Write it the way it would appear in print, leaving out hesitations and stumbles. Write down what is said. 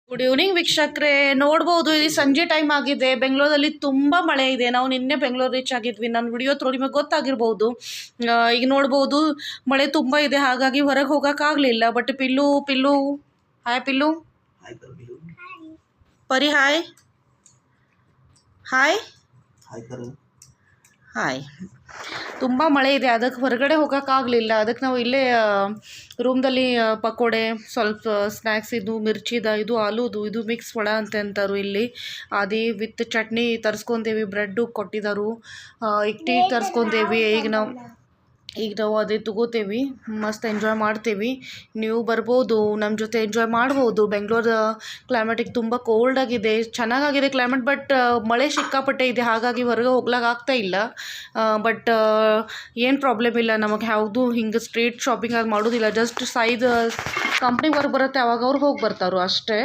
Good evening ವೀಕ್ಷಕರೇ, ನೋಡ್ಬೋದು ಇದು ಸಂಜೆ ಟೈಮ್ ಆಗಿದೆ. ಬೆಂಗಳೂರಲ್ಲಿ ತುಂಬ ಮಳೆ ಇದೆ. ನಾವು ನಿನ್ನೆ ಬೆಂಗಳೂರು ರೀಚ್ ಆಗಿದ್ವಿ. ನಾನು ವಿಡಿಯೋ ಥ್ರೂ ನಿಮಗೆ ಗೊತ್ತಾಗಿರ್ಬೋದು. ಈಗ ನೋಡ್ಬೋದು ಮಳೆ ತುಂಬ ಇದೆ, ಹಾಗಾಗಿ ಹೊರಗೆ ಹೋಗೋಕ್ಕಾಗಲಿಲ್ಲ. ಬಟ್ ಪಿಲ್ಲು ಹಾಯ್ ಪಿಲ್ಲು, ಪರಿ ಹಾಯ್ ಹಾಯ್ ಹಾಯ್. ತುಂಬ ಮಳೆ ಇದೆ, ಅದಕ್ಕೆ ಹೊರಗಡೆ ಹೋಗೋಕ್ಕಾಗಲಿಲ್ಲ. ಅದಕ್ಕೆ ನಾವು ಇಲ್ಲೇ ರೂಮ್ದಲ್ಲಿ ಪಕೋಡೆ, ಸ್ವಲ್ಪ ಸ್ನ್ಯಾಕ್ಸ್, ಇದು ಮಿರ್ಚಿದ, ಇದು ಆಲೂದು, ಇದು ಮಿಕ್ಸ್ ವಡ ಅಂತ ಅಂತಾರು ಇಲ್ಲಿ. ಅದೇ ವಿತ್ ಚಟ್ನಿ ತರಿಸ್ಕೊಂಡೇವಿ, ಬ್ರೆಡ್ಡು ಕೊಟ್ಟಿದ್ದಾರು. ಈಗ ಟೀ ತರಿಸ್ಕೊಂಡೇವಿ. ಈಗ ನಾವು ಅದೇ ತಗೋತೇವಿ, ಮಸ್ತ್ ಎಂಜಾಯ್ ಮಾಡ್ತೇವಿ. ನೀವು ಬರ್ಬೋದು, ನಮ್ಮ ಜೊತೆ ಎಂಜಾಯ್ ಮಾಡ್ಬೋದು. ಬೆಂಗಳೂರು ಕ್ಲೈಮೇಟಿಗೆ ತುಂಬ ಕೋಲ್ಡ್ ಆಗಿದೆ, ಚೆನ್ನಾಗಾಗಿದೆ ಕ್ಲೈಮೇಟ್. ಬಟ್ ಮಳೆ ಸಿಕ್ಕಾಪಟ್ಟೆ ಇದೆ, ಹಾಗಾಗಿ ಹೊರಗೆ ಹೋಗ್ಲಿಕ್ಕೆ ಇಲ್ಲ. ಬಟ್ ಏನು ಪ್ರಾಬ್ಲಮ್ ಇಲ್ಲ, ನಮಗೆ ಯಾವುದು ಹಿಂಗೆ ಸ್ಟ್ರೀಟ್ ಶಾಪಿಂಗ್ ಆಗಿ ಮಾಡೋದಿಲ್ಲ. ಜಸ್ಟ್ ಕಂಪ್ನಿ ವರ್ಕ್ ಬರುತ್ತೆ, ಅವಾಗ ಅವ್ರು ಹೋಗಿ ಬರ್ತಾರೋ ಅಷ್ಟೇ.